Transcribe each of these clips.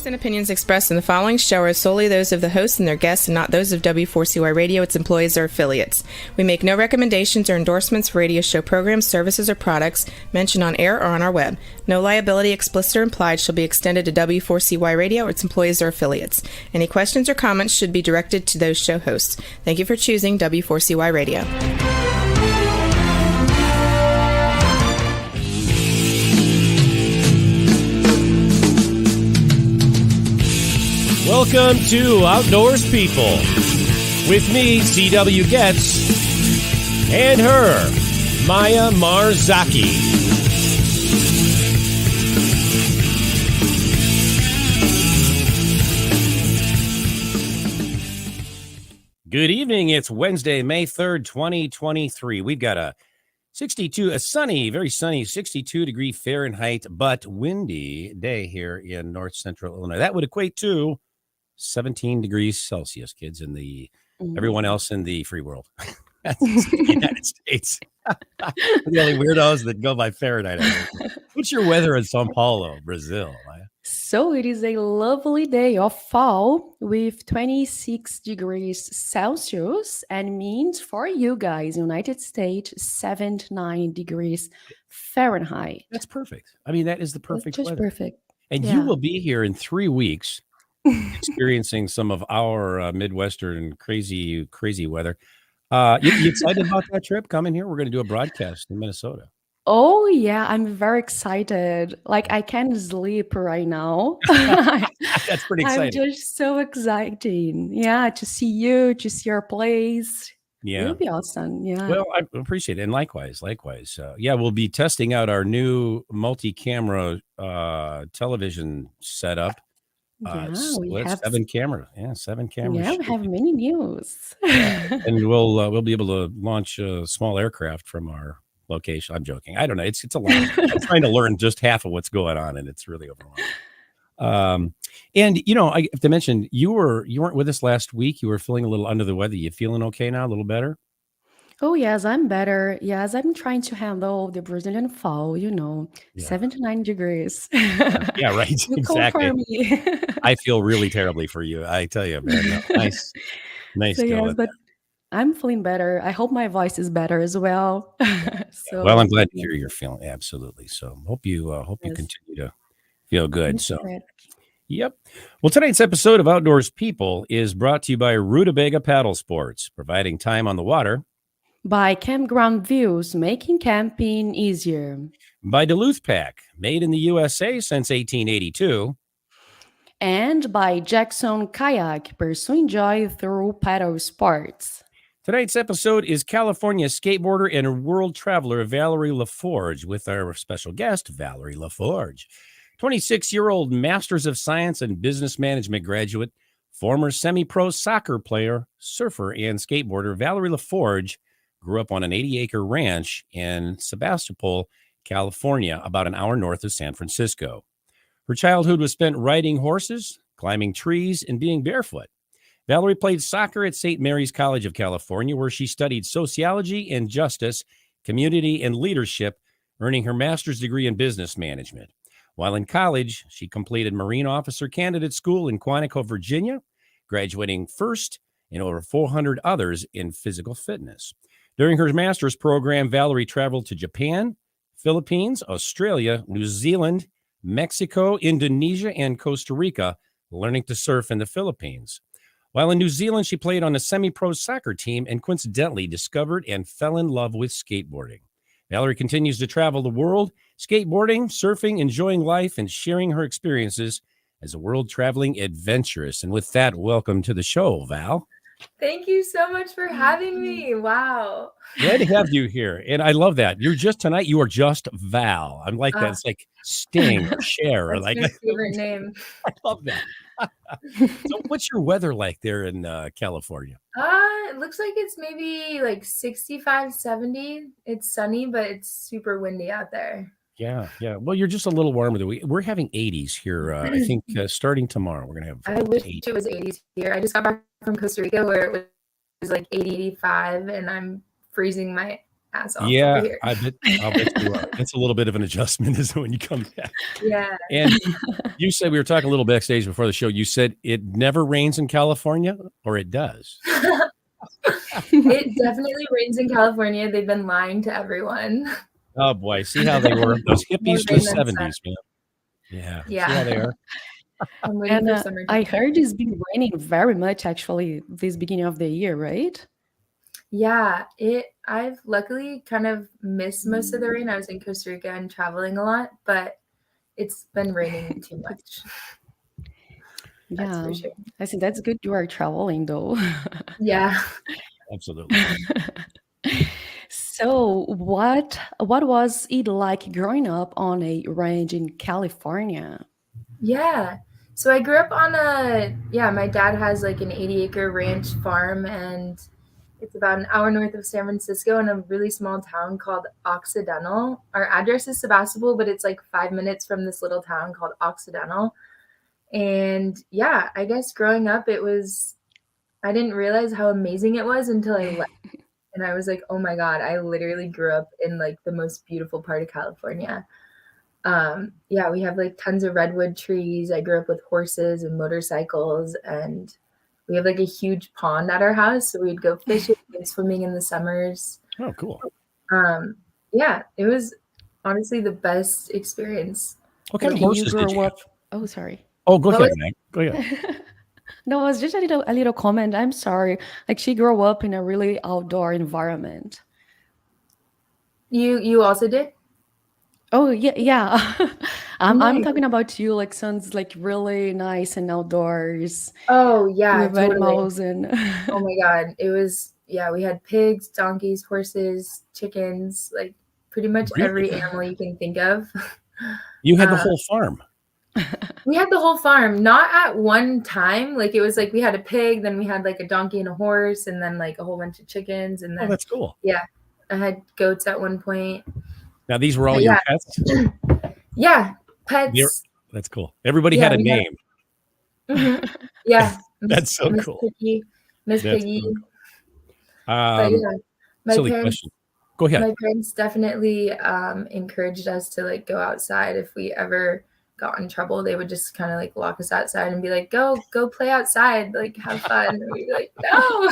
Views and opinions expressed in the following show are solely those of the hosts and their guests and not those of W4CY Radio, its employees, or affiliates. We make no recommendations or endorsements for radio show programs, services, or products mentioned on air or on our web. No liability, explicit or implied, shall be extended to W4CY Radio or its employees or affiliates. Any questions or comments should be directed to those show hosts. Thank you for choosing W4CY Radio. Welcome to Outdoors People with me, CW Getz, and her, Maya Marzaki. Good evening. It's Wednesday, May 3rd, 2023. We've got a sunny, very sunny, 62 degree Fahrenheit, but windy day here in north central Illinois. That would equate to 17 degrees Celsius, kids, in the everyone else in the free world. That's the United States. The only weirdos that go by Fahrenheit. What's your weather in Sao Paulo, Brazil? So it is a lovely day of fall with 26 degrees Celsius and means for you guys, United States, 79 degrees Fahrenheit. That's perfect. I mean, that is the perfect just weather. Perfect. And you will be here in 3 weeks experiencing some of our Midwestern crazy weather. You excited about that trip coming here? We're going to do a broadcast in Minnesota. Oh, yeah. I'm very excited. Like, I can't sleep right now. That's pretty exciting. I'm just so excited. Yeah, to see you, to see your place. Yeah. It'll be awesome. Yeah. Well, I appreciate it. And likewise. Yeah, we'll be testing out our new multi-camera television setup. We have 7 cameras. Yeah, 7 cameras. Yeah, we have many news. And we'll be able to launch a small aircraft from our location. I'm joking. I don't know. It's a lot. I'm trying to learn just half of what's going on, and it's really overwhelming. And I have to mention you weren't with us last week. You were feeling a little under the weather. You feeling okay now? A little better? Oh, yes, I'm better. Yes, I'm trying to handle the Brazilian fall, 79 degrees. Yeah, right. Exactly. For me. I feel really terribly for you. I tell you, man. Nice So, going. yes, but I'm feeling better. I hope my voice is better as well. Well, I'm glad to hear you're feeling absolutely. So hope you continue to feel good. So, yep. Well, tonight's episode of Outdoors People is brought to you by Rutabaga Paddle Sports, providing time on the water. By Campground Views, making camping easier. By Duluth Pack, made in the USA since 1882. And by Jackson Kayak, pursuing joy through paddle sports. Tonight's episode is California skateboarder and world traveler Valerie LaForge with our special guest, Valerie LaForge. 26-year-old Masters of Science and Business Management graduate, former semi-pro soccer player, surfer, and skateboarder Valerie LaForge grew up on an 80-acre ranch in Sebastopol, California, about an hour north of San Francisco. Her childhood was spent riding horses, climbing trees, and being barefoot. Valerie played soccer at St. Mary's College of California, where she studied sociology and justice, community, and leadership, earning her master's degree in business management. While in college, she completed Marine Officer Candidate School in Quantico, Virginia, graduating first in over 400 others in physical fitness. During her master's program, Valerie traveled to Japan, Philippines, Australia, New Zealand, Mexico, Indonesia, and Costa Rica, learning to surf in the Philippines. While in New Zealand, she played on a semi-pro soccer team and coincidentally discovered and fell in love with skateboarding. Valerie continues to travel the world, skateboarding, surfing, enjoying life, and sharing her experiences as a world-traveling adventurous. And with that, welcome to the show, Val. Thank you so much for having me. Wow. Glad to have you here. And I love that. You are just Val. I'm like that. It's like Sting or Cher. Or like my favorite name. I love that. So what's your weather like there in California? It looks like it's maybe like 65, 70. It's sunny, but it's super windy out there. Yeah. Well, you're just a little warmer than we're having 80s here. I think starting tomorrow, we're going to have I wish it was 80s here. I just got back from Costa Rica where it was like 80, 85, and I'm freezing my ass off over Yeah, here. I'll bet you are. It's a little bit of an adjustment, isn't it, when you come back? Yeah. And you said, we were talking a little backstage before the show, you said it never rains in California, or it does? It definitely rains in California. They've been lying to everyone. Oh boy, see how they were, those hippies from the 70s, man. Yeah, see how they are. I'm waiting And for summer. I heard it's been raining very much actually this beginning of the year, right? Yeah, I've luckily kind of missed most of the rain. I was in Costa Rica and traveling a lot, but it's been raining too much. That's Yeah, for sure. I think that's good you are traveling though. Yeah. Absolutely. So what was it like growing up on a ranch in California? Yeah. So I grew up on my dad has like an 80-acre ranch farm, and it's about an hour north of San Francisco in a really small town called Occidental. Our address is Sebastopol, but it's like 5 minutes from this little town called Occidental. And yeah, I guess growing up, I didn't realize how amazing it was until I left. And I was like, oh my God, I literally grew up in like the most beautiful part of California. Yeah, we have like tons of redwood trees. I grew up with horses and motorcycles, and we have like a huge pond at our house. So we'd go fishing and swimming in the summers. Oh, cool. Yeah, it was honestly the best experience. What kind of You horses did grew you have? up. Oh, sorry. Oh, go What ahead, was- Meg. Go ahead. No, it was just a little comment. I'm sorry. Like she grew up in a really outdoor environment. You also did? Oh yeah, yeah. I'm Nice. talking about you. Like sounds like really nice and outdoors Oh yeah, with totally. animals and. Oh my God. We had pigs, donkeys, horses, chickens, like pretty much every Really? animal you can think of. You had the whole farm. We had the whole farm, not at one time. Like it was like we had a pig, then we had like a donkey and a horse, and then like a whole bunch of chickens, and Oh, then that's cool. I had goats at one point. Now, these were all But your yeah. pets? Yeah, pets. That's cool. Everybody Yeah, had a we had- name. Mhm. Yeah, That's so Miss cool. Piggy, Miss That's Piggy. so But yeah, my silly parents. question. Go ahead. My parents definitely encouraged us to like go outside. If we ever got in trouble, they would just kind of like lock us outside and be like, go play outside, like have fun. And we'd be like, no.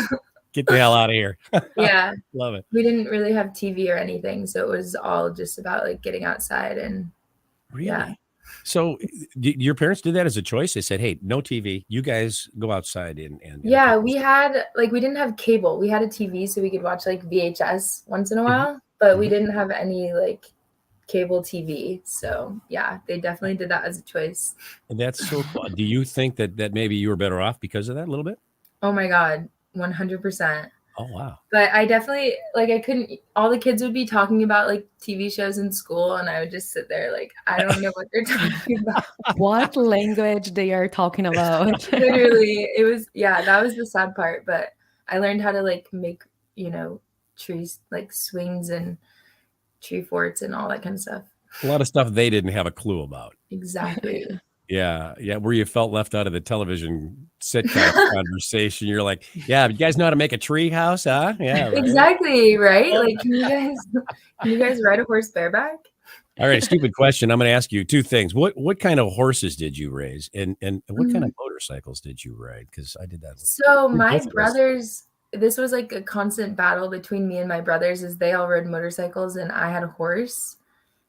Get the hell out of here. Yeah, Love it. we didn't really have TV or anything, so it was all just about like getting outside. And Really? Yeah. So your parents did that as a choice? They said, hey, no TV. You guys go outside and yeah, we didn't have cable. We had a TV so we could watch like VHS once in a while, but we didn't have any like cable TV. So yeah, they definitely did that as a choice. And that's so cool. Do you think that maybe you were better off because of that a little bit? Oh my God, 100%. Oh, wow. But I definitely all the kids would be talking about like TV shows in school, and I would just sit there like, I don't know what they're talking about. What language they are talking about? Literally, that was the sad part. But I learned how to like make, trees, like swings and tree forts and all that kind of stuff. A lot of stuff they didn't have a clue about. Exactly. Yeah. Where you felt left out of the television sitcom conversation. You're like, yeah, you guys know how to make a tree house, huh? Yeah. Right. Exactly, right? Like, can you guys ride a horse bareback? All right, stupid question. I'm going to ask you two things. What kind of horses did you raise, and what kind of motorcycles did you ride? Because I did that. So my brothers, this was like a constant battle between me and my brothers, as they all rode motorcycles and I had a horse.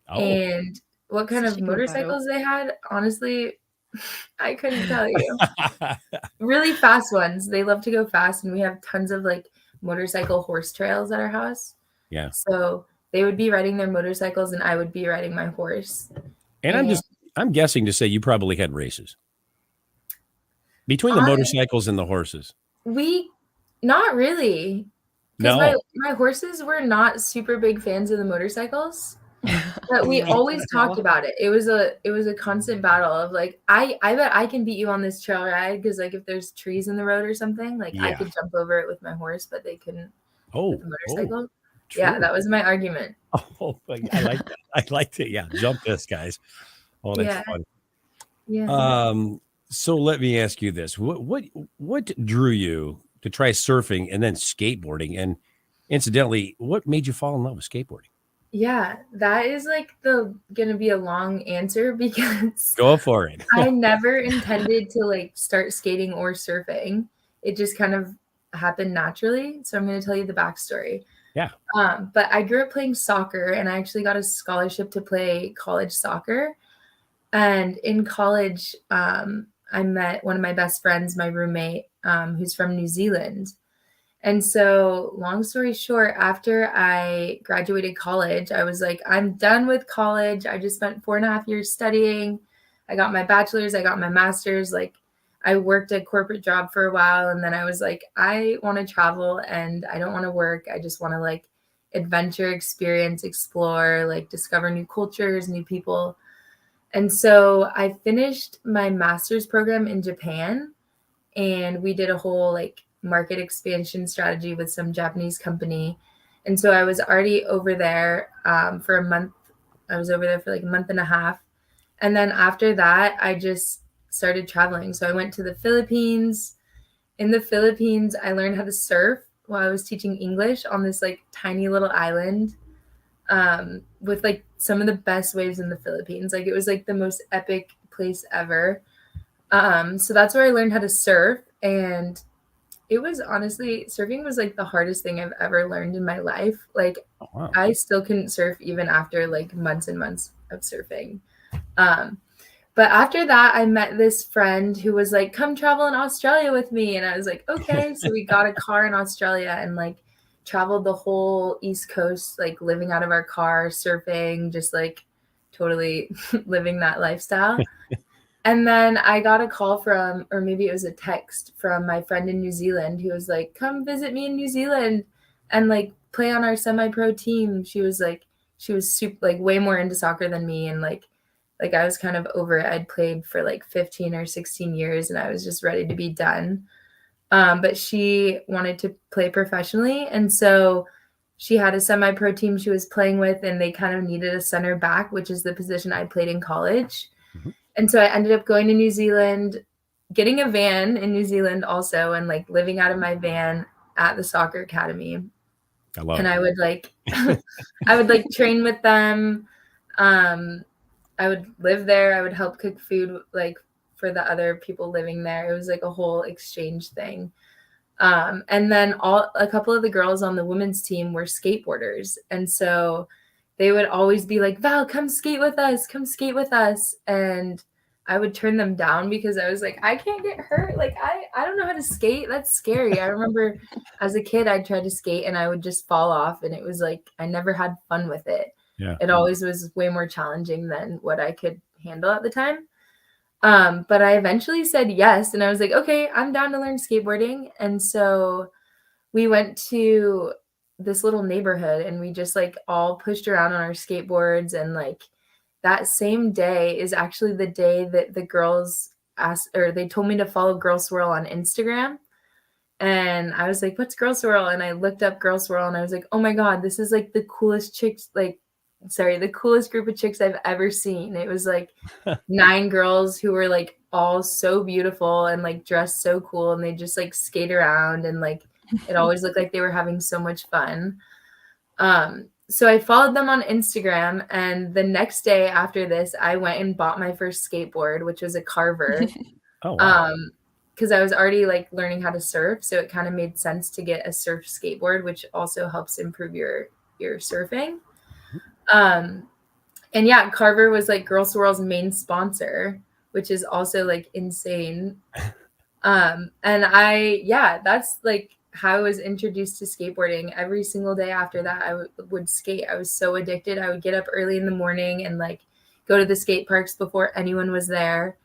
Oh. And what kind of motorcycles they had, honestly, I couldn't tell you. Really fast ones. They love to go fast, and we have tons of like motorcycle horse trails at our house. Yeah. So they would be riding their motorcycles and I would be riding my horse. And I'm guessing to say you probably had races between the motorcycles and the horses. Not really. No. My horses were not super big fans of the motorcycles. But we always talked about it. It was a constant battle of like, I bet I can beat you on this trail ride, because like if there's trees in the road or something, like I could jump over it with my horse, but they couldn't with the motorcycle. Yeah, that was my argument. Oh, I like that. I like to jump this, guys. Oh, that's fun. Yeah. So let me ask you this: what drew you to try surfing and then skateboarding, and Incidentally, what made you fall in love with skateboarding? Yeah, that is like gonna be a long answer because Go for it. I never intended to like start skating or surfing. It just kind of happened naturally. So I'm gonna tell you the backstory. Yeah. But I grew up playing soccer and I actually got a scholarship to play college soccer. And in college, I met one of my best friends, my roommate, who's from New Zealand. And so, long story short, after I graduated college, I was like, I'm done with college. I just spent 4.5 years studying. I got my bachelor's, I got my master's. Like, I worked a corporate job for a while. And then I was like, I want to travel and I don't want to work. I just want to like adventure, experience, explore, like discover new cultures, new people. And so I finished my master's program in Japan and we did a whole like market expansion strategy with some Japanese company. And so I was already over there for a month. I was over there for like a month and a half. And then after that, I just started traveling. So I went to the Philippines. In the Philippines, I learned how to surf while I was teaching English on this like tiny little island with like some of the best waves in the Philippines. Like it was like the most epic place ever. So that's where I learned how to surf. And it was honestly, surfing was like the hardest thing I've ever learned in my life. Like Oh, wow. I still couldn't surf even after like months and months of surfing. But after that, I met this friend who was like, come travel in Australia with me. And I was like, okay. So we got a car in Australia and like traveled the whole East Coast, like living out of our car, surfing, just like totally living that lifestyle. And then I got a call from, or maybe it was a text from my friend in New Zealand who was like, come visit me in New Zealand and like play on our semi-pro team. She was super, like way more into soccer than me. And like I was kind of over it. I'd played for like 15 or 16 years and I was just ready to be done. But she wanted to play professionally. And so she had a semi-pro team she was playing with and they kind of needed a center back, which is the position I played in college. Mhm. And so I ended up going to New Zealand, getting a van in New Zealand also, and like living out of my van at the soccer academy. I love And it. I would like, I would like train with them. I would live there. I would help cook food like for the other people living there. It was like a whole exchange thing. And then a couple of the girls on the women's team were skateboarders. And so they would always be like, Val, come skate with us, come skate with us. And I would turn them down because I was like, I can't get hurt. Like, I don't know how to skate. That's scary. I remember as a kid, I tried to skate and I would just fall off. And it was like, I never had fun with it. Yeah. It always was way more challenging than what I could handle at the time. But I eventually said yes. And I was like, okay, I'm down to learn skateboarding. And so we went to this little neighborhood and we just like all pushed around on our skateboards. And like that same day is actually the day that the girls asked, or they told me to follow Girl Swirl on Instagram. And I was like, what's Girl Swirl? And I looked up Girl Swirl and I was like, oh my God, this is like the coolest the coolest group of chicks I've ever seen. It was like 9 girls who were like all so beautiful and like dressed so cool. And they just like skate around and like, it always looked like they were having so much fun. So I followed them on Instagram. And the next day after this, I went and bought my first skateboard, which was a Carver. Oh, wow. Because I was already like learning how to surf. So it kind of made sense to get a surf skateboard, which also helps improve your surfing. And yeah, Carver was like Girl Swirl's main sponsor, which is also like insane. And that's like how I was introduced to skateboarding. Every single day after that, I would skate. I was so addicted. I would get up early in the morning and like go to the skate parks before anyone was there.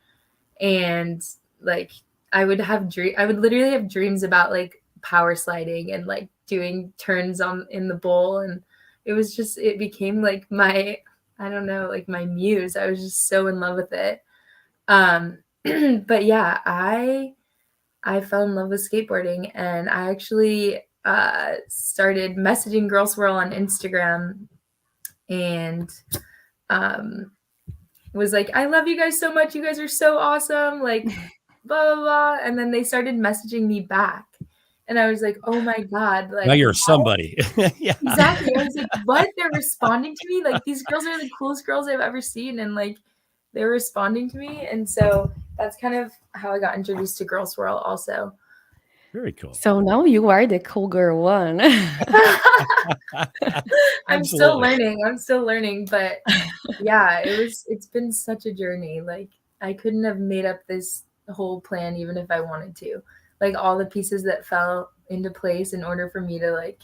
And like, I would literally have dreams about like power sliding and like doing turns in the bowl. And it became like my, I don't know, like my muse. I was just so in love with it. But yeah, I fell in love with skateboarding and I actually started messaging Girl Swirl on Instagram and was like, I love you guys so much. You guys are so awesome. Like, blah, blah, blah. And then they started messaging me back. And I was like, oh my God. Like, Now you're somebody. Yeah. exactly. I was like, what? They're responding to me? Like, these girls are the coolest girls I've ever seen. And like, they're responding to me. And so that's kind of how I got introduced to Girl Swirl also. Very cool. So now you are the cool girl one. I'm still learning. But yeah, it's been such a journey. Like, I couldn't have made up this whole plan even if I wanted to. Like, all the pieces that fell into place in order for me to like,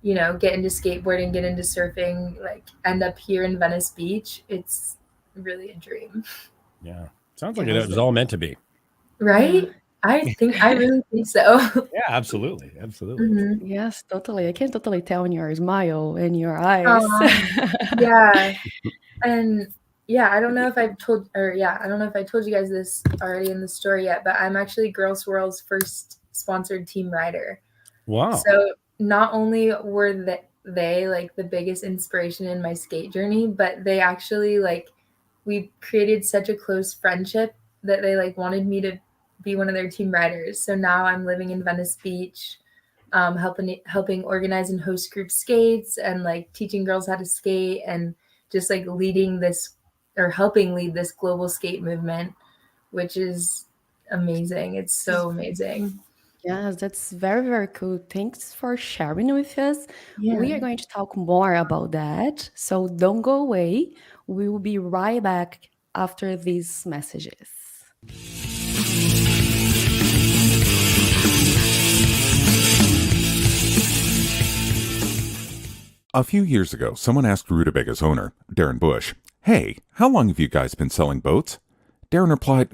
you know, get into skateboarding, get into surfing, like end up here in Venice Beach. It's really a dream. Yeah. Sounds like it was all meant to be. Right? I really think so. Yeah, absolutely. Absolutely. Mhm. Yes, totally. I can totally tell in your smile and your eyes. Yeah. And yeah, I don't know if I told you guys this already in the story yet, but I'm actually Girl Swirl's first sponsored team rider. Wow. So not only were they like the biggest inspiration in my skate journey, but they actually like, we created such a close friendship that they like wanted me to be one of their team riders. So now I'm living in Venice Beach, helping organize and host group skates and like teaching girls how to skate and just like helping lead this global skate movement, which is amazing. It's so amazing. Yes, that's very, very cool. Thanks for sharing with us. Yeah. We are going to talk more about that. So don't go away. We will be right back after these messages. A few years ago, someone asked Rutabaga's owner, Darren Bush, "Hey, how long have you guys been selling boats?" Darren replied,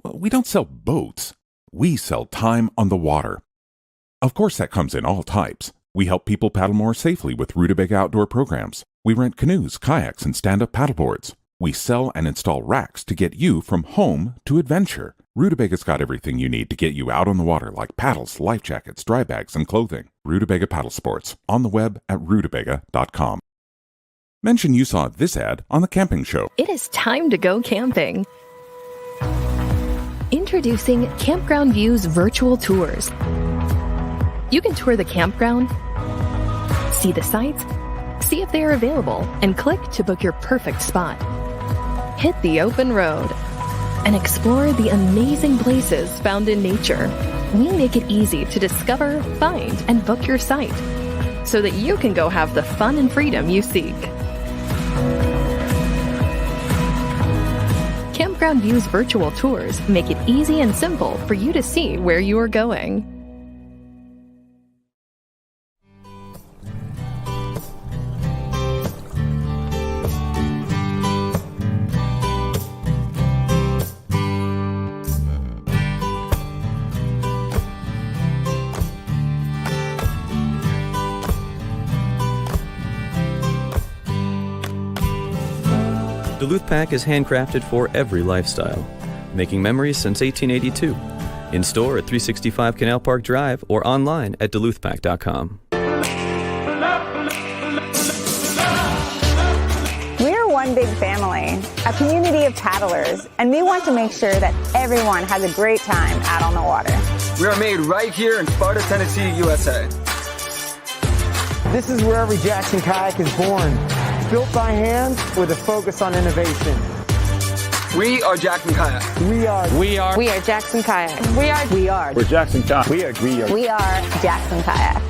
"Well, we don't sell boats. We sell time on the water." Of course, that comes in all types. We help people paddle more safely with Rutabaga outdoor programs. We rent canoes, kayaks, and stand-up paddleboards. We sell and install racks to get you from home to adventure. Rutabaga's got everything you need to get you out on the water, like paddles, life jackets, dry bags, and clothing. Rutabaga Paddle Sports, on the web at rutabaga.com. Mention you saw this ad on The Camping Show. It is time to go camping. Introducing Campground View's virtual tours. You can tour the campground, see the sites, see if they are available, and click to book your perfect spot. Hit the open road and explore the amazing places found in nature. We make it easy to discover, find, and book your site so that you can go have the fun and freedom you seek. Campground View's virtual tours make it easy and simple for you to see where you are going. Duluth Pack is handcrafted for every lifestyle, making memories since 1882. In store at 365 Canal Park Drive or online at duluthpack.com. We're one big family, a community of paddlers, and we want to make sure that everyone has a great time out on the water. We are made right here in Sparta, Tennessee, USA. This is where every Jackson kayak is born. Built by hand with a focus on innovation. We are Jackson Kayak. We are Jackson Kayak. We're Jackson Kayak. We are Jackson Kayak.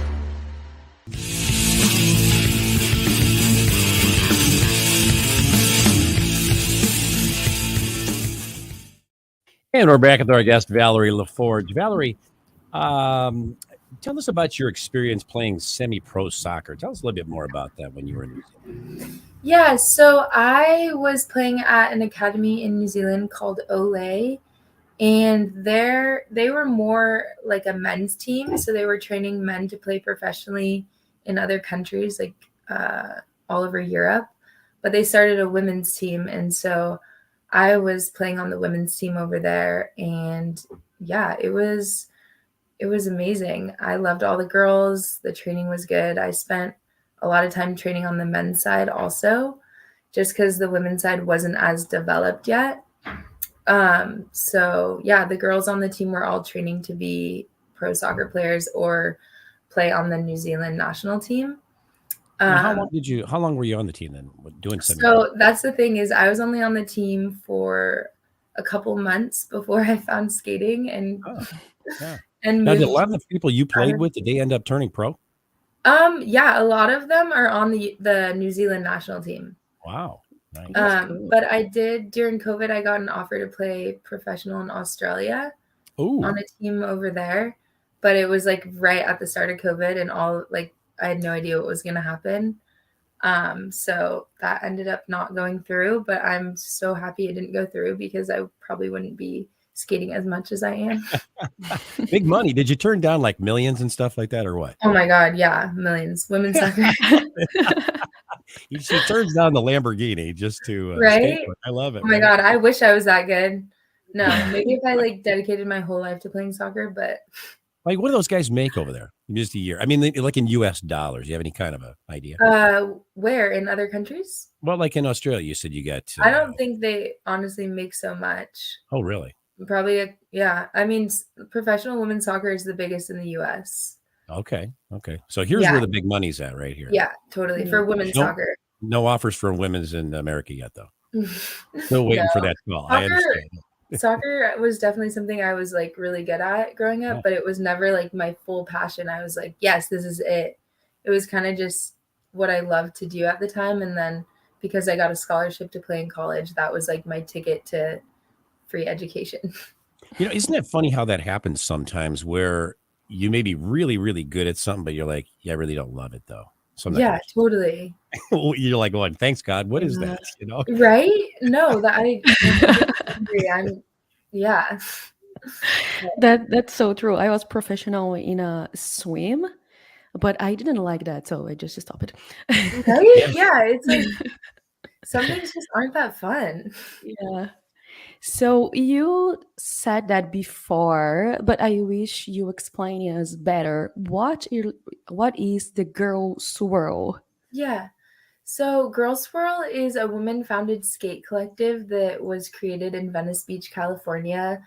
And we're back with our guest, Valerie LaForge. Valerie, tell us about your experience playing semi-pro soccer. Tell us a little bit more about that when you were in New Zealand. Yeah, so I was playing at an academy in New Zealand called Olay, and they were more like a men's team. So they were training men to play professionally in other countries, like all over Europe. But they started a women's team, and so I was playing on the women's team over there. And yeah, it was amazing. I loved all the girls. The training was good. I spent a lot of time training on the men's side also, just because the women's side wasn't as developed yet. So yeah, the girls on the team were all training to be pro soccer players or play on the New Zealand national team. And how long were you on the team then, doing something? So that's the thing, is I was only on the team for a couple months before I found skating and Now, did a lot of the people you played with, did they end up turning pro? Yeah, a lot of them are on the New Zealand national team. Wow. Nice. But I did, during COVID, I got an offer to play professional in Australia on a team over there. But it was like right at the start of COVID, and I had no idea what was going to happen. So that ended up not going through, but I'm so happy it didn't go through because I probably wouldn't be skating as much as I am. Big money. Did you turn down like millions and stuff like that, or what? Oh my God. Yeah. Millions. Women's soccer. She turns down the Lamborghini just to right. skateboard. I love it. Oh my God. I wish I was that good. No, maybe if I dedicated my whole life to playing soccer, but like, what do those guys make over there just a year? I mean, like in US dollars, you have any kind of an idea? Where in other countries? Well, like in Australia, you said you got I don't think they honestly make so much. Oh, really? Probably, yeah. I mean, professional women's soccer is the biggest in the US. Okay. So here's where the big money's at, right here. Yeah, totally. For women's soccer. No offers for women's in America yet, though. Still waiting for that call. I understand. Soccer was definitely something I was really good at growing up, but it was never my full passion. I was like, yes, this is it. It was kind of just what I loved to do at the time. And then because I got a scholarship to play in college, that was my ticket to free education. Isn't it funny how that happens sometimes, where you may be really, really good at something, but you're like, yeah, I really don't love it though. Sometimes. Yeah, totally. You're like going, thanks God. What is that? Right? No, that I agree. Yeah. That's so true. I was professional in a swim, but I didn't like that, so I just stopped it. Right? Yeah, it's some things just aren't that fun. Yeah. So you said that before, but I wish you explain us better. What is the Girl Swirl? Yeah. So Girl Swirl is a woman-founded skate collective that was created in Venice Beach, California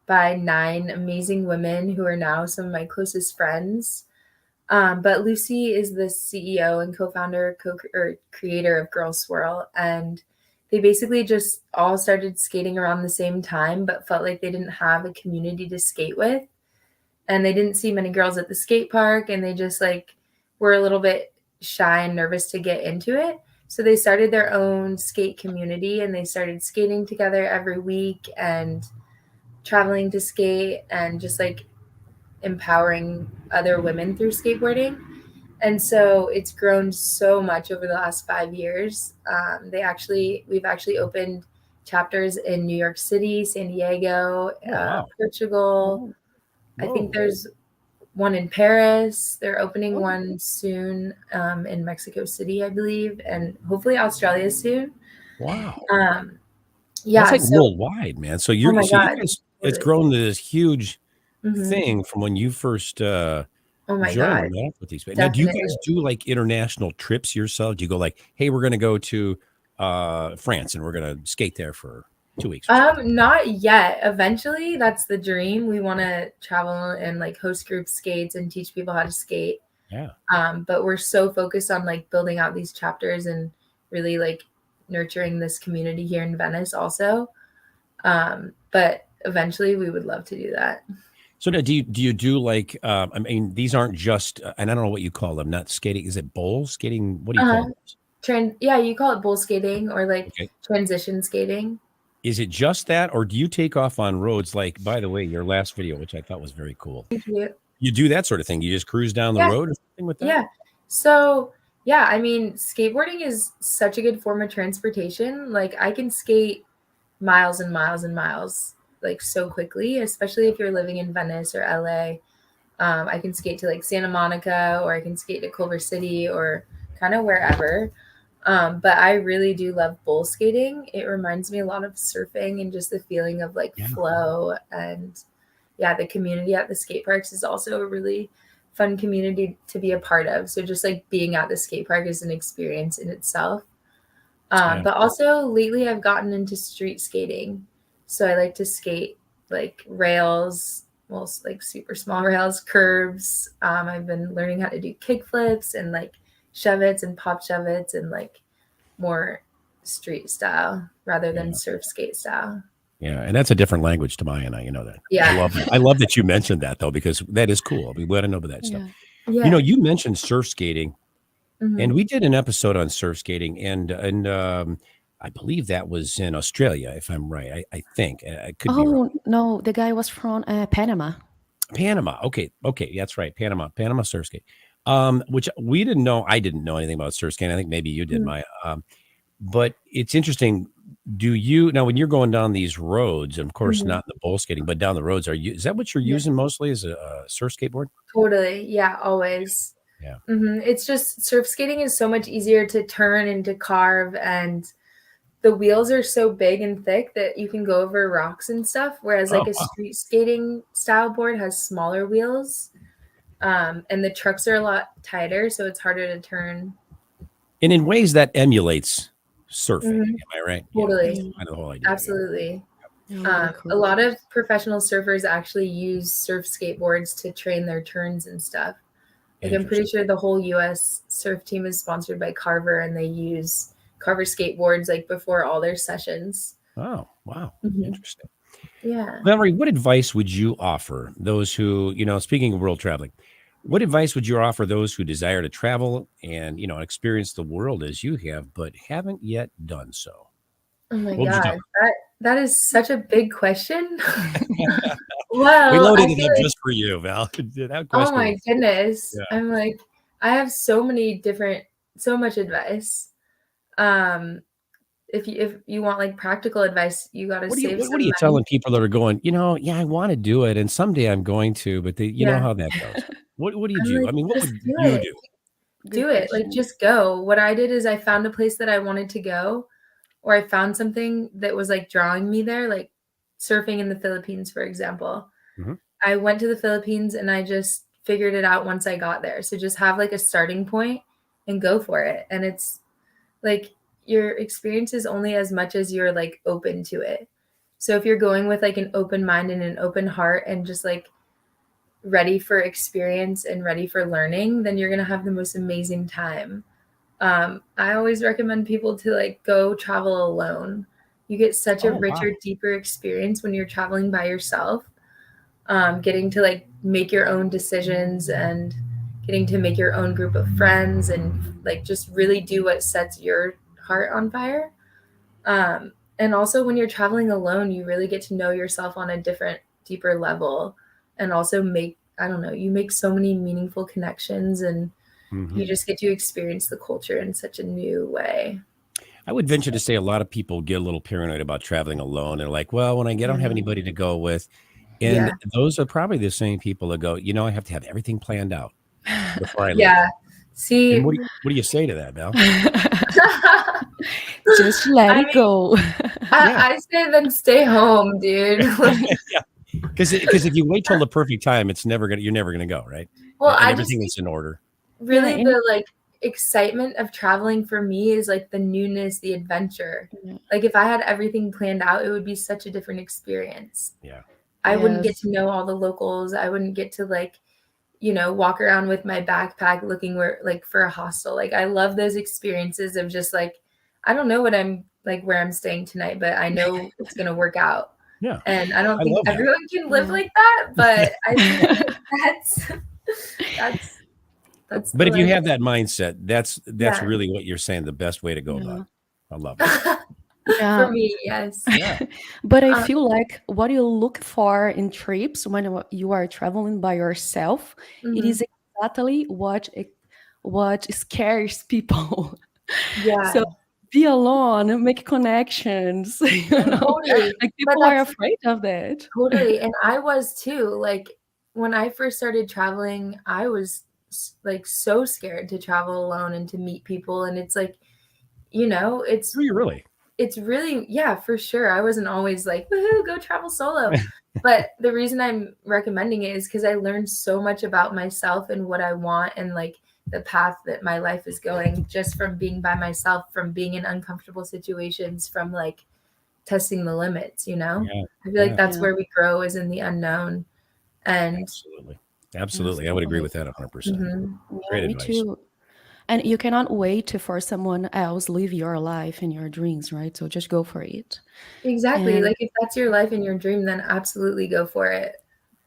by 9 amazing women who are now some of my closest friends. But Lucy is the CEO and co-founder, creator of Girl Swirl. And they basically just all started skating around the same time, but felt like they didn't have a community to skate with. And they didn't see many girls at the skate park, and they just were a little bit shy and nervous to get into it. So they started their own skate community, and they started skating together every week and traveling to skate and just empowering other women through skateboarding. And so it's grown so much over the last 5 years. We've actually opened chapters in New York City, San Diego, Portugal. Whoa. I think there's one in Paris. They're opening one soon in Mexico City, I believe, and hopefully Australia soon. Wow. Yeah. That's worldwide, man. So you guys, it's grown to this huge thing from when you first oh my God. With these. Now, do you guys do international trips yourself? Do you go hey, we're going to go to France and we're going to skate there for 2 weeks? Not yet. Eventually, that's the dream. We want to travel and host group skates and teach people how to skate. Yeah. But we're so focused on building out these chapters and really nurturing this community here in Venice also. But eventually, we would love to do that. So now, do you do I mean, these aren't just, and I don't know what you call them, not skating. Is it bowl skating? What do you call it? Yeah, you call it bowl skating or transition skating. Is it just that, or do you take off on roads? By the way, your last video, which I thought was very cool. Thank you. You do that sort of thing. You just cruise down the road or something with that? Yeah. So yeah, I mean, skateboarding is such a good form of transportation. I can skate miles and miles and miles so quickly, especially if you're living in Venice or LA. I can skate to Santa Monica, or I can skate to Culver City, or kind of wherever. But I really do love bowl skating. It reminds me a lot of surfing and just the feeling of flow. And yeah, the community at the skate parks is also a really fun community to be a part of. So just being at the skate park is an experience in itself. But also lately I've gotten into street skating. So I like to skate rails, like super small rails, curves. I've been learning how to do kick flips and like shove-its and pop shove-its and like more street style rather than surf skate style. Yeah, and that's a different language to mine. You know that. Yeah. I love that you mentioned that though, because that is cool. I mean, we got to know about that stuff. Yeah. You know, you mentioned surf skating, Mhm. and we did an episode on surf skating, and I believe that was in Australia, if I'm right. I think I could be wrong. Oh no, the guy was from Panama. Panama. Okay, that's right. Panama surf skate. Which we didn't know. I didn't know anything about surf skating. I think maybe you did, Maya. But it's interesting. Do you now when you're going down these roads, and of course not in the bowl skating, but down the roads, is that what you're using mostly as a surf skateboard? Totally. Yeah, always. Yeah. It's just surf skating is so much easier to turn and to carve, and the wheels are so big and thick that you can go over rocks and stuff. Whereas like a street skating style board has smaller wheels, and the trucks are a lot tighter, so it's harder to turn. And in ways that emulates surfing, am I right? Totally. Yeah, that's kind of the whole idea. Absolutely. A lot of professional surfers actually use surf skateboards to train their turns and stuff. Like I'm pretty sure the whole US surf team is sponsored by Carver, and they use Carver skateboards like before all their sessions. Oh, wow. Interesting. Yeah. Valerie, what advice would you offer those who, speaking of world traveling, what advice would you offer those who desire to travel and, experience the world as you have, but haven't yet done so? Oh my God. That is such a big question. Well, we loaded it up just for you, Val. Oh my goodness. Yeah. I'm like, I have so much advice. If you want like practical advice, you got to save. What are you telling people that are going, I want to do it, and someday I'm going to, but you know how that goes. What do you do? Like, I mean, what would you do? Do it. Like, just go. What I did is I found a place that I wanted to go, or I found something that was like drawing me there, like surfing in the Philippines, for example. I went to the Philippines and I just figured it out once I got there. So just have like a starting point and go for it. And it's like your experience is only as much as you're like open to it. So if you're going with like an open mind and an open heart and just like ready for experience and ready for learning, then you're going to have the most amazing time. I always recommend people to like go travel alone. You get such a richer, deeper experience when you're traveling by yourself. Getting to like make your own decisions and getting to make your own group of friends and like just really do what sets your heart on fire. And also when you're traveling alone, you really get to know yourself on a different, deeper level, and also you make so many meaningful connections, and you just get to experience the culture in such a new way. I would venture to say a lot of people get a little paranoid about traveling alone. They're like, well, when I don't have anybody to go with. And those are probably the same people that go, I have to have everything planned out before I leave. Yeah. See, and what do you say to that, Val? Just let it go. I say then stay home, dude. Because if you wait till the perfect time, you're never gonna go, right? Well, and everything is in order. Really, the like excitement of traveling for me is like the newness, the adventure. Like if I had everything planned out, it would be such a different experience. Yeah. I wouldn't get to know all the locals. I wouldn't get to like, walk around with my backpack looking for a hostel. Like I love those experiences of just like, I don't know where I'm staying tonight, but I know it's going to work out. Yeah. And I don't think everyone can live like that, but I think that's But if you have that mindset, that's really what you're saying, the best way to go about it. I love it. Yeah. For me, yes. Yeah. But I feel like what you look for in trips when you are traveling by yourself, it is exactly what scares people. Yeah. So be alone, make connections. Totally. Like people are afraid of that. Totally. And I was too. Like when I first started traveling, I was like so scared to travel alone and to meet people. And it's like, it's really. It's really, yeah, for sure. I wasn't always like, woohoo, go travel solo. But the reason I'm recommending it is because I learned so much about myself and what I want and like the path that my life is going just from being by myself, from being in uncomfortable situations, from like testing the limits, I feel like that's where we grow, is in the unknown. And Absolutely. I would agree with that 100%. Great Me advice. too. And you cannot wait for someone else live your life and your dreams, right? So just go for it. Exactly. And Like if that's your life and your dream, then absolutely go for it.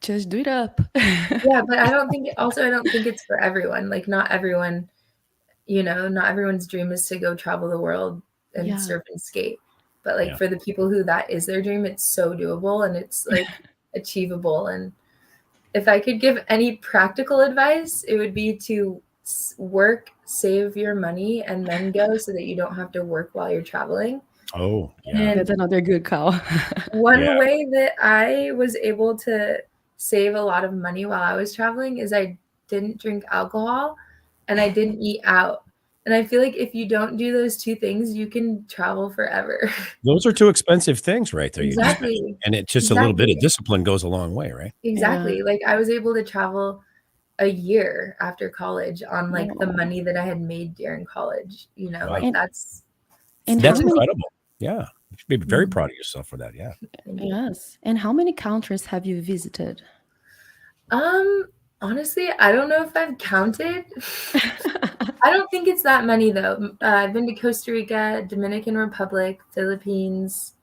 just do it up. Yeah, but I don't think it's for everyone. Like not everyone, not everyone's dream is to go travel the world and Yeah. surf and skate. But like for the people who that is their dream, it's so doable and it's like achievable. And if I could give any practical advice, it would be to work, save your money, and then go so that you don't have to work while you're traveling. Oh, yeah. And That's another good call. one way that I was able to save a lot of money while I was traveling is I didn't drink alcohol and I didn't eat out. And I feel like if you don't do those two things, you can travel forever. Those are two expensive things right there. Exactly. And it's just a little bit of discipline goes a long way, right? Exactly. Like I was able to travel a year after college on like the money that I had made during college, like that's incredible. Yeah. You should be very proud of yourself for that. Yeah. Yes. And how many countries have you visited? Honestly, I don't know if I've counted. I don't think it's that many though. I've been to Costa Rica, Dominican Republic, Philippines,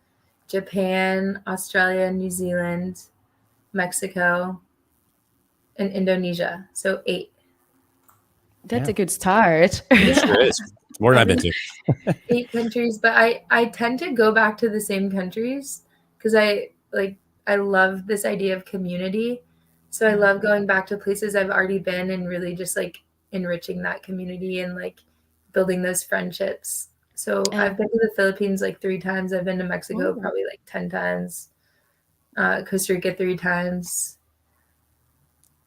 Japan, Australia, New Zealand, Mexico, and Indonesia. So 8. That's a good start. It sure is. It's more than I've been to. 8 countries, but I tend to go back to the same countries because I love this idea of community. So I love going back to places I've already been and really just like enriching that community and like building those friendships. So I've been to the Philippines like 3 times. I've been to Mexico probably like 10 times. Costa Rica 3 times.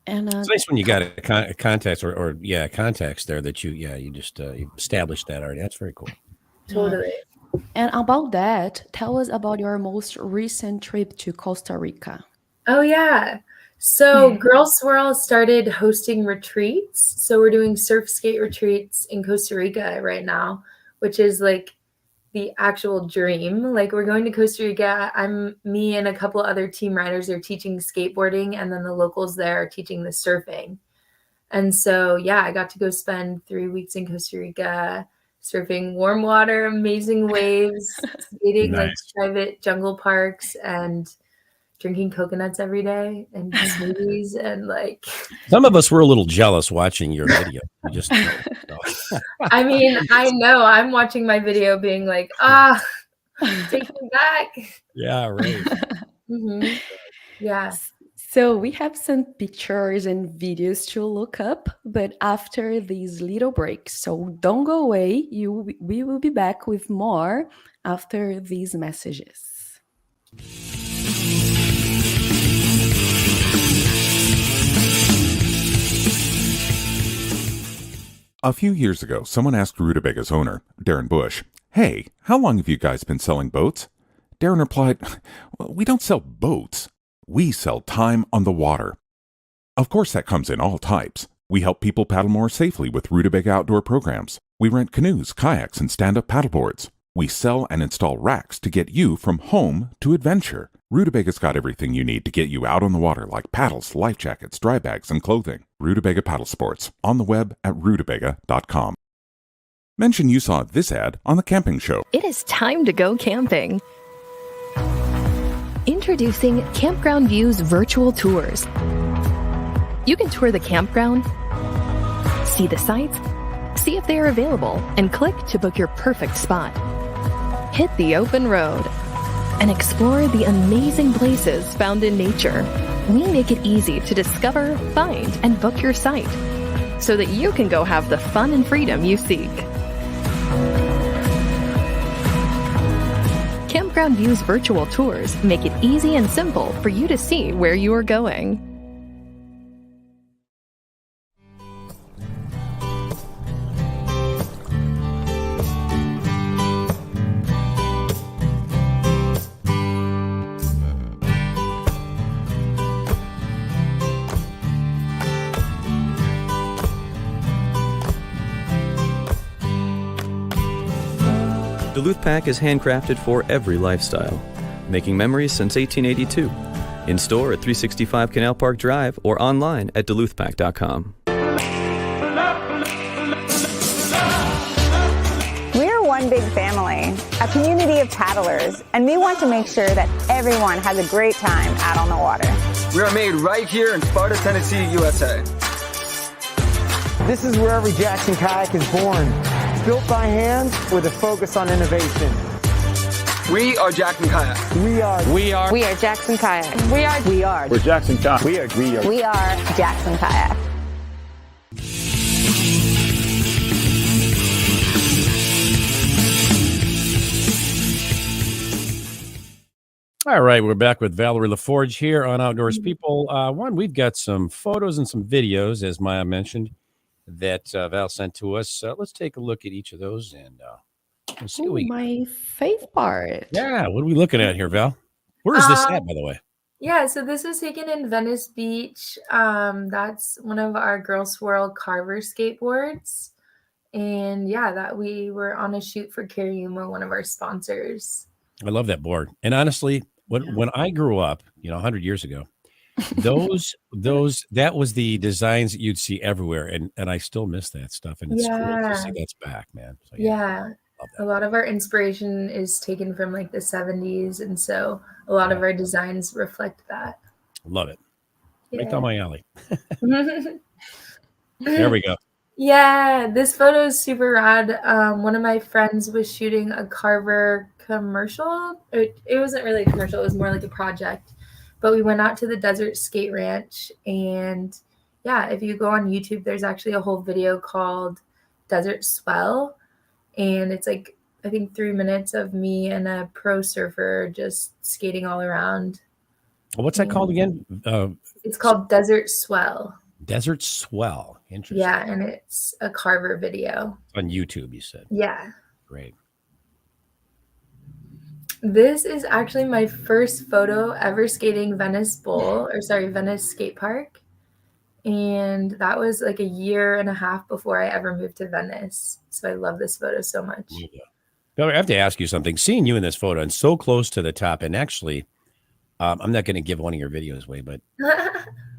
And it's nice when you got a context or context there that you just you established that already. That's very cool. Totally. And about that, tell us about your most recent trip to Costa Rica. Oh yeah. So Girl Swirl started hosting retreats. So we're doing surf skate retreats in Costa Rica right now, which is like the actual dream. Like we're going to Costa Rica. Me and a couple other team riders are teaching skateboarding, and then the locals there are teaching the surfing. And so, I got to go spend 3 weeks in Costa Rica, surfing warm water, amazing waves, skating like private jungle parks, and drinking coconuts every day and smoothies and like. Some of us were a little jealous watching your video. We just. I mean, I know I'm watching my video being like, take me back. Yeah, right. Yeah. So we have some pictures and videos to look up, but after these little breaks. So don't go away. We will be back with more after these messages. A few years ago, someone asked Rutabaga's owner, Darren Bush, "Hey, how long have you guys been selling boats?" Darren replied, "Well, we don't sell boats. We sell time on the water." Of course, that comes in all types. We help people paddle more safely with Rutabaga outdoor programs. We rent canoes, kayaks, and stand-up paddleboards. We sell and install racks to get you from home to adventure. Rutubaga's got everything you need to get you out on the water, like paddles, life jackets, dry bags, and clothing. Rutabaga Paddle Sports, on the web at rutabaga.com. Mention you saw this ad on The Camping Show. It is time to go camping. Introducing Campground View's virtual tours. You can tour the campground, see the sights, see if they are available, and click to book your perfect spot. Hit the open road and explore the amazing places found in nature. We make it easy to discover, find, and book your site so that you can go have the fun and freedom you seek. Campground View's virtual tours make it easy and simple for you to see where you are going. Duluth Pack is handcrafted for every lifestyle, making memories since 1882. In store at 365 Canal Park Drive or online at duluthpack.com. We're one big family, a community of paddlers, and we want to make sure that everyone has a great time out on the water. We are made right here in Sparta, Tennessee, USA. This is where every Jackson kayak is born. Built by hand with a focus on innovation. We are Jackson Kayak. We are Jackson Kayak. We're Jackson Kayak. We are Jackson Kayak. All right, we're back with Valerie LaForge here on Outdoors People. We've got some photos and some videos, as Maya mentioned, that Val sent to us. Let's take a look at each of those and see what we got. My favorite part. Yeah, what are we looking at here, Val? Where is this at, by the way? Yeah, so this was taken in Venice Beach. That's one of our Girl Swirl Carver skateboards. And yeah, that we were on a shoot for Cariuma, one of our sponsors. I love that board. And honestly, when I grew up, 100 years ago, that was the designs that you'd see everywhere. And I still miss that stuff. And it's cool to see that's back, man. So, yeah. A lot of our inspiration is taken from like the 70s. And so a lot of our designs reflect that. Love it. Yeah. Right down my alley. There we go. Yeah, this photo is super rad. One of my friends was shooting a Carver commercial. It wasn't really a commercial. It was more like a project. But we went out to the desert skate ranch. And yeah, if you go on YouTube, there's actually a whole video called Desert Swell. And it's like, I think 3 minutes of me and a pro surfer just skating all around. What's that called again? It's called Desert Swell. Desert Swell. Interesting. Yeah, and it's a Carver video. On YouTube, you said. Yeah. Great. This is actually my first photo ever skating Venice Skate Park. And that was like a year and a half before I ever moved to Venice. So I love this photo so much. Yeah. I have to ask you something. Seeing you in this photo and so close to the top, and actually, I'm not going to give one of your videos away, but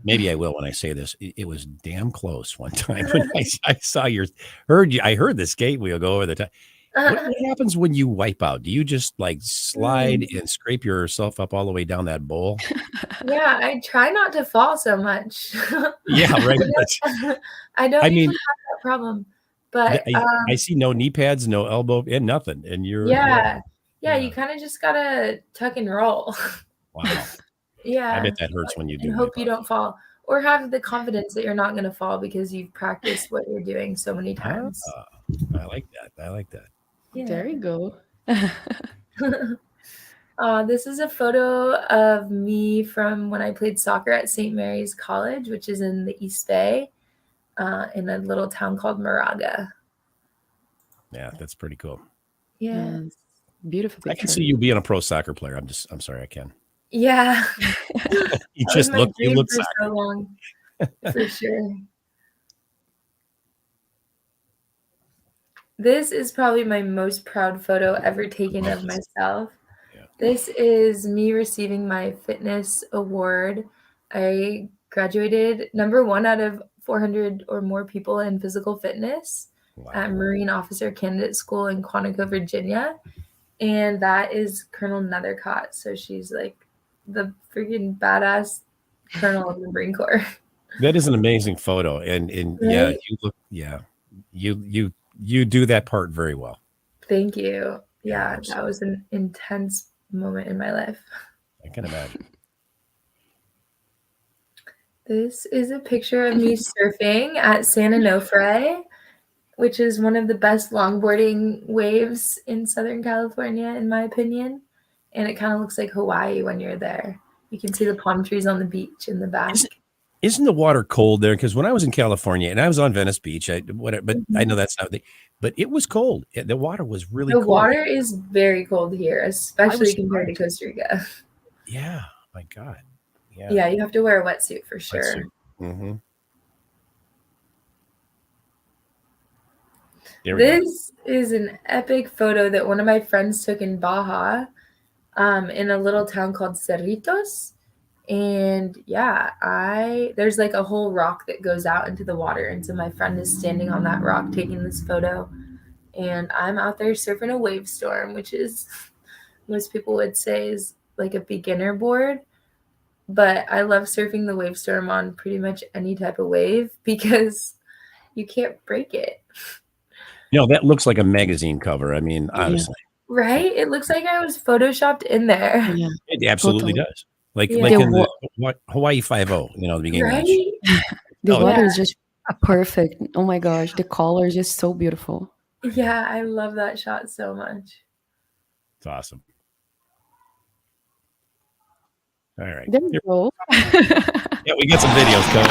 maybe I will when I say this. It was damn close one time when I saw I heard the skate wheel go over the top. What happens when you wipe out? Do you just like slide and scrape yourself up all the way down that bowl? Yeah, I try not to fall so much. Yeah, right. I don't have that problem. But I see no knee pads, no elbow, and nothing. And you're yeah, you kind of just gotta tuck and roll. Wow. Yeah. I bet that hurts when you do. And hope you don't fall, or have the confidence that you're not gonna fall because you've practiced what you're doing so many times. I like that. Yeah. There you go. This is a photo of me from when I played soccer at St. Mary's College, which is in the East Bay, in a little town called Moraga. Yeah, that's pretty cool. Yeah. Beautiful picture. I can see you being a pro soccer player. I'm sorry, I can. Yeah. You look for so long. For sure. This is probably my most proud photo ever taken of myself. Yeah. This is me receiving my fitness award. I graduated #1 out of 400 or more people in physical fitness at Marine Officer Candidate School in Quantico, Virginia. And that is Colonel Nethercott. So she's like the freaking badass colonel of the Marine Corps. That is an amazing photo. And right? You do that part very well. Thank you. Yeah, that was an intense moment in my life. I can imagine. This is a picture of me surfing at San Onofre, which is one of the best longboarding waves in Southern California, in my opinion. And it kind of looks like Hawaii when you're there. You can see the palm trees on the beach in the back. Isn't the water cold there? Because when I was in California and I was on Venice Beach, I know that's not but it was cold. The water was really cold. The water is very cold here, especially compared to Costa Rica. Yeah, my God. Yeah, you have to wear a wetsuit for sure. Mm-hmm. This is an epic photo that one of my friends took in Baja, in a little town called Cerritos. And yeah, there's like a whole rock that goes out into the water. And so my friend is standing on that rock taking this photo. And I'm out there surfing a wave storm, which is, most people would say, is like a beginner board. But I love surfing the wave storm on pretty much any type of wave because you can't break it. That looks like a magazine cover. I mean, honestly. Right? It looks like I was photoshopped in there. Yeah, It absolutely does. Like in the Hawaii 5-0, the beginning. Right? The water is just perfect. Oh my gosh, the color is just so beautiful. Yeah, I love that shot so much. It's awesome. All right. There you go. Yeah, we got some videos coming.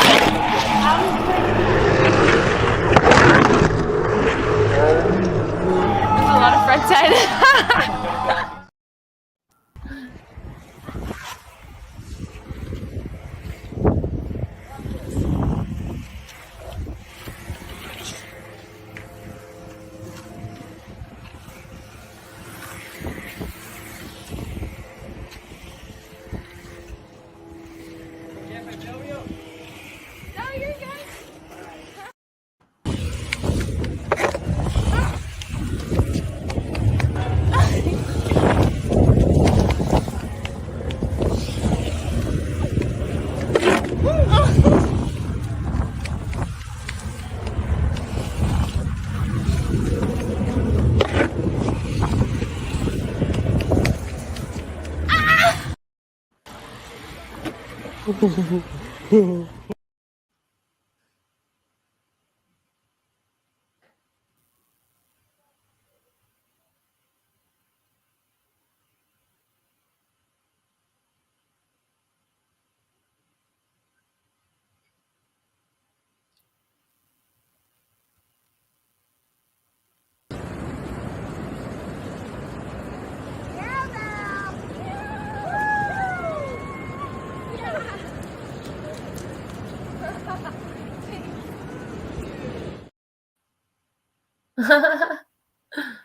There's a lot of front side.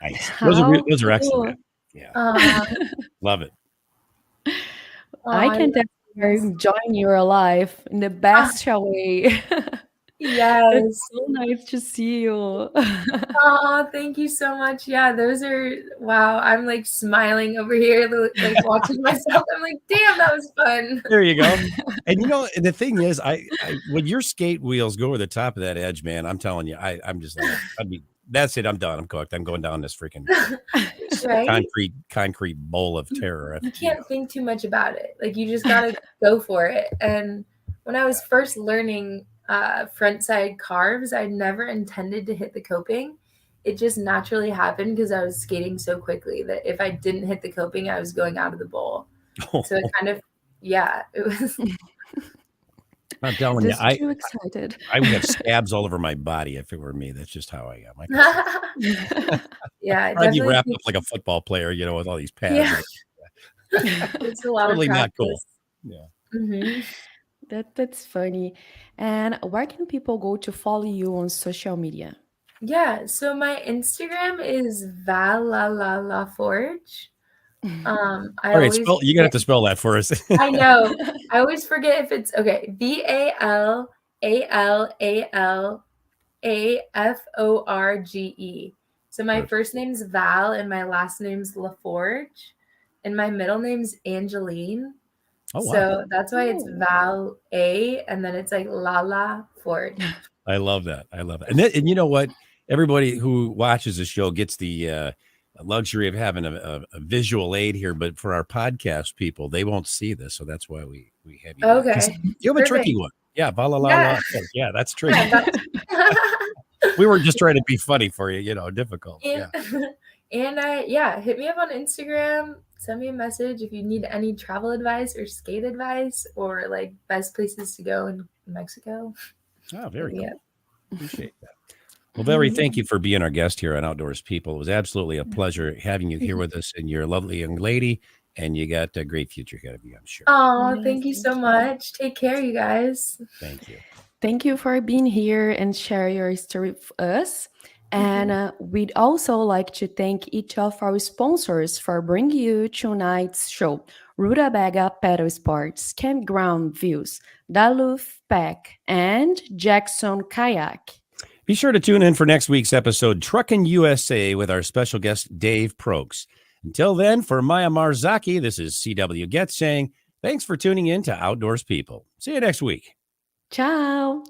Nice. Those are excellent. Cool. Yeah. Love it. I can definitely enjoying your life in the best way. Yes. It's so nice to see you. Oh, thank you so much. Yeah, those are, wow. I'm like smiling over here, like watching myself. I'm like, damn, that was fun. There you go. And the thing is, I when your skate wheels go over the top of that edge, man, I'm telling you, I'm just like, that's it. I'm done. I'm cooked. I'm going down this freaking Right? concrete bowl of terror. You can't think too much about it. Like you just gotta go for it. And when I was first learning front side carves, I never intended to hit the coping. It just naturally happened because I was skating so quickly that if I didn't hit the coping, I was going out of the bowl. So it kind of, yeah, it was. I'm telling you, too excited. I would have scabs all over my body if it were me. That's just how I am. Yeah, I'd be wrapped up like a football player, with all these pads. Yeah. It's a lot Totally of not practice. cool. Yeah. Mm-hmm. That's funny. And where can people go to follow you on social media? Yeah, so my Instagram is Valerie LaForge. All right, you're gonna have to spell that for us. I know. I always forget if it's okay. VALALAFORGE. So my first name's Val and my last name's LaForge, and my middle name's Angeline. Oh, wow. So that's why it's Val A, and then it's like Lala Forge. I love that. And you know what? Everybody who watches the show gets the luxury of having a visual aid here, but for our podcast people, they won't see this, so that's why we have you. Okay. You have a tricky one. Yeah, yeah, that's tricky. We were just trying to be funny for you, difficult. And, and hit me up on Instagram. Send me a message if you need any travel advice or skate advice or like best places to go in Mexico. Oh, very cool. Appreciate that. Well, Valerie, thank you for being our guest here on Outdoors People. It was absolutely a pleasure having you here with us, and you're a lovely young lady, and you got a great future ahead of you, I'm sure. Oh, thank you so much. Take care, you guys. Thank you. Thank you for being here and share your story with us. And we'd also like to thank each of our sponsors for bringing you tonight's show. Rutabaga Pedal Sports, Campground Views, Duluth Pack, and Jackson Kayak. Be sure to tune in for next week's episode, Truckin' USA, with our special guest, Dave Prokes. Until then, for Maya Marzaki, this is CW Getz saying, thanks for tuning in to Outdoors People. See you next week. Ciao.